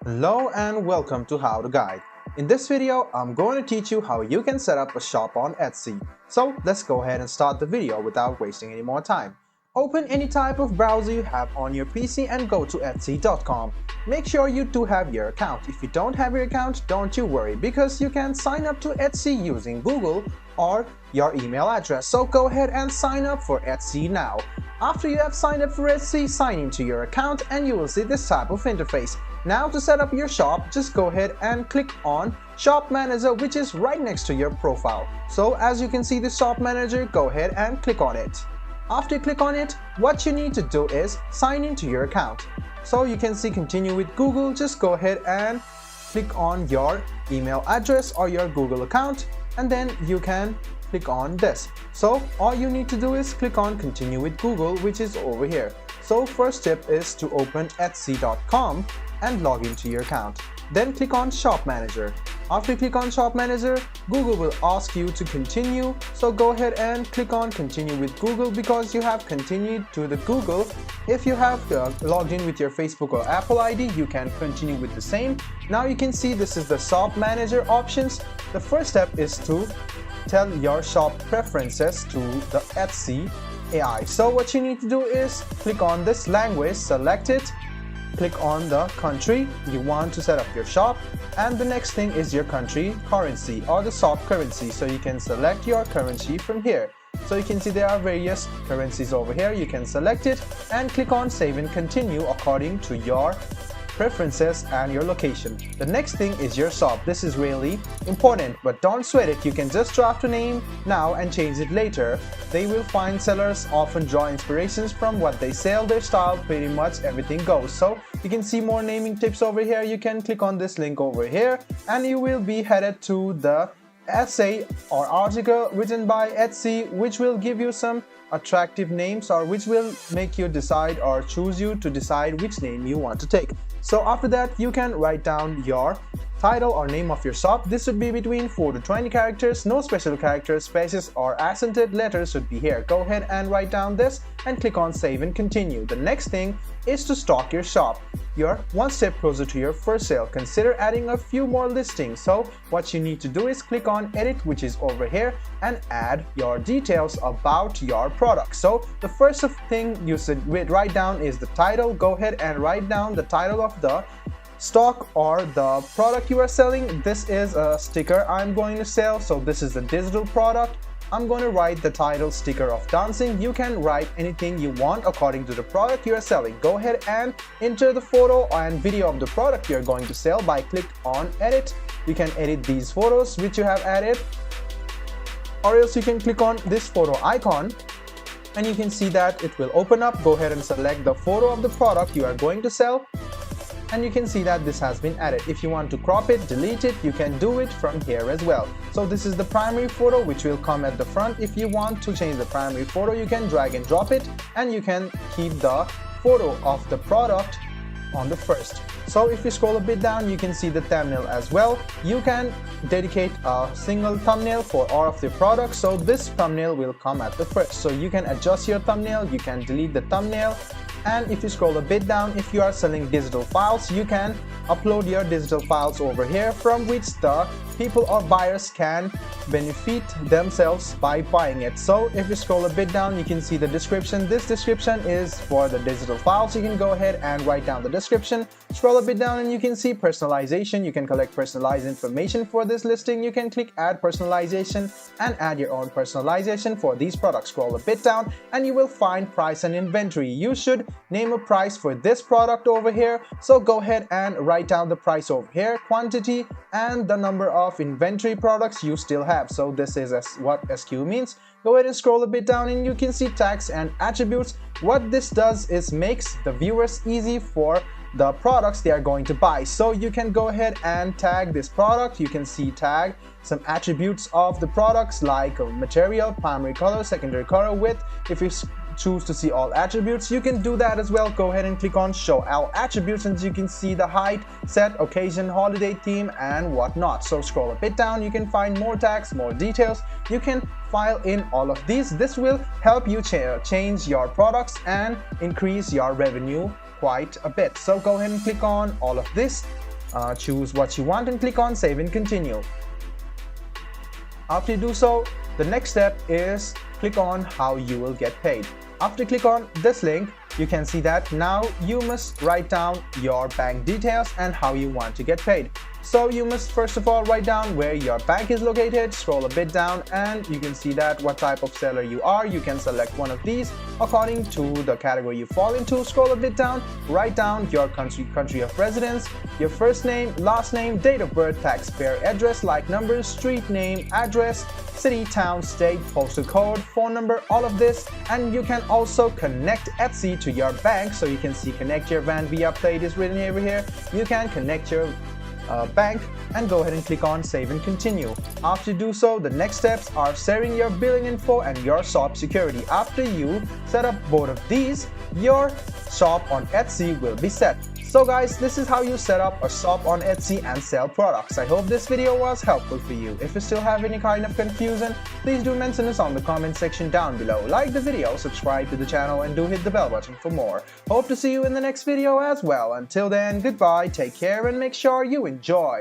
Hello and welcome to How to Guide. In this video, I'm going to teach you how you can set up a shop on Etsy. So let's go ahead and start the video without wasting any more time. Open any type of browser you have on your PC and go to Etsy.com. Make sure you do have your account. If you don't have your account, don't you worry because you can sign up to Etsy using Google or your email address. So go ahead and sign up for Etsy now. After you have signed up for Etsy, sign into your account and you will see this type of interface. Now to set up your shop, just go ahead and click on Shop Manager, which is right next to your profile. So as you can see the Shop Manager, go ahead and click on it. After you click on it, what you need to do is sign into your account. So you can see continue with Google, just go ahead and click on your email address or your Google account and then you can click on this. So all you need to do is click on continue with Google, which is over here. So first step is to open Etsy.com and log into your account. Then click on Shop Manager. After you click on Shop Manager, Google will ask you to continue. So go ahead and click on continue with Google because you have continued to the Google. If you have logged in with your Facebook or Apple ID, you can continue with the same. Now you can see this is the Shop Manager options. The first step is to tell your shop preferences to the Etsy AI. So what you need to do is click on this language, select it, click on the country you want to set up your shop, and the next thing is your country currency or the shop currency. So you can select your currency from here. So you can see there are various currencies over here. You can select it and click on save and continue according to your preferences and your location. The next thing is your shop. This is really important, but don't sweat it. You can just draft a name now and change it later. They will find sellers often draw inspirations from what they sell, their style, pretty much everything goes. So you can see more naming tips over here. You can click on this link over here and you will be headed to the essay or article written by Etsy, which will give you some attractive names or which will make you decide or choose you to decide which name you want to take. So after that, you can write down your title or name of your shop. This should be between 4 to 20 characters. No special characters, spaces or accented letters should be here. Go ahead and write down this and click on save and continue. The next thing is to stock your shop. You're one step closer to your first sale. Consider adding a few more listings. So what you need to do is click on edit, which is over here, and add your details about your product. So the first thing you should write down is the title. Go ahead and write down the title of the stock or the product you are selling. This is a sticker I'm going to sell, so this is a digital product. I'm going to write the title sticker of dancing. You can write anything you want according to the product you are selling. Go ahead and enter the photo and video of the product you're going to sell by click on edit. You can edit these photos which you have added, or else you can click on this photo icon and you can see that it will open up. Go ahead and select the photo of the product you are going to sell and you can see that this has been added. If you want to crop it, delete it, you can do it from here as well. So this is the primary photo which will come at the front. If you want to change the primary photo, you can drag and drop it and you can keep the photo of the product on the first. So if you scroll a bit down, you can see the thumbnail as well. You can dedicate a single thumbnail for all of the products. So this thumbnail will come at the first. So you can adjust your thumbnail, you can delete the thumbnail. And if you scroll a bit down, if you are selling digital files, you can upload your digital files over here from which the people or buyers can benefit themselves by buying it. So if you scroll a bit down, you can see the description. This description is for the digital files. You can go ahead and write down the description. Scroll a bit down and you can see personalization. You can collect personalized information for this listing. You can click add personalization and add your own personalization for these products. Scroll a bit down and you will find price and inventory. You should name a price for this product over here. So go ahead and write down the price over here, quantity, and the number of inventory products you still have. So this is what SQ means. Go ahead and scroll a bit down and you can see tags and attributes. What this does is makes the viewers easy for the products they are going to buy. So you can go ahead and tag this product. You can see tag some attributes of the products like material, primary color, secondary color, width. If you choose to see all attributes, you can do that as well. Go ahead and click on show all attributes and you can see the height, set, occasion, holiday, theme, and whatnot. So scroll a bit down, you can find more tags, more details. You can file in all of these. This will help you change your products and increase your revenue quite a bit. So go ahead and click on all of this choose what you want and click on Save and Continue. After you do so, the next step is click on how you will get paid. After click on this link, you can see that now you must write down your bank details and how you want to get paid. So you must first of all write down where your bank is located, scroll a bit down, and you can see that what type of seller you are. You can select one of these according to the category you fall into. Scroll a bit down, write down your country of residence, your first name, last name, date of birth, taxpayer address, like numbers, street name, address, city, town, state, postal code, phone number, all of this. And you can also connect Etsy to your bank. So you can see connect your bank via Plate is written over here. You can connect your bank and go ahead and click on Save and Continue. After you do so, the next steps are sharing your billing info and your shop security. After you set up both of these, your shop on Etsy will be set. So guys, this is how you set up a shop on Etsy and sell products. I hope this video was helpful for you. If you still have any kind of confusion, please do mention us on the comment section down below. Like the video, subscribe to the channel, and do hit the bell button for more. Hope to see you in the next video as well. Until then, goodbye, take care, and make sure you enjoy.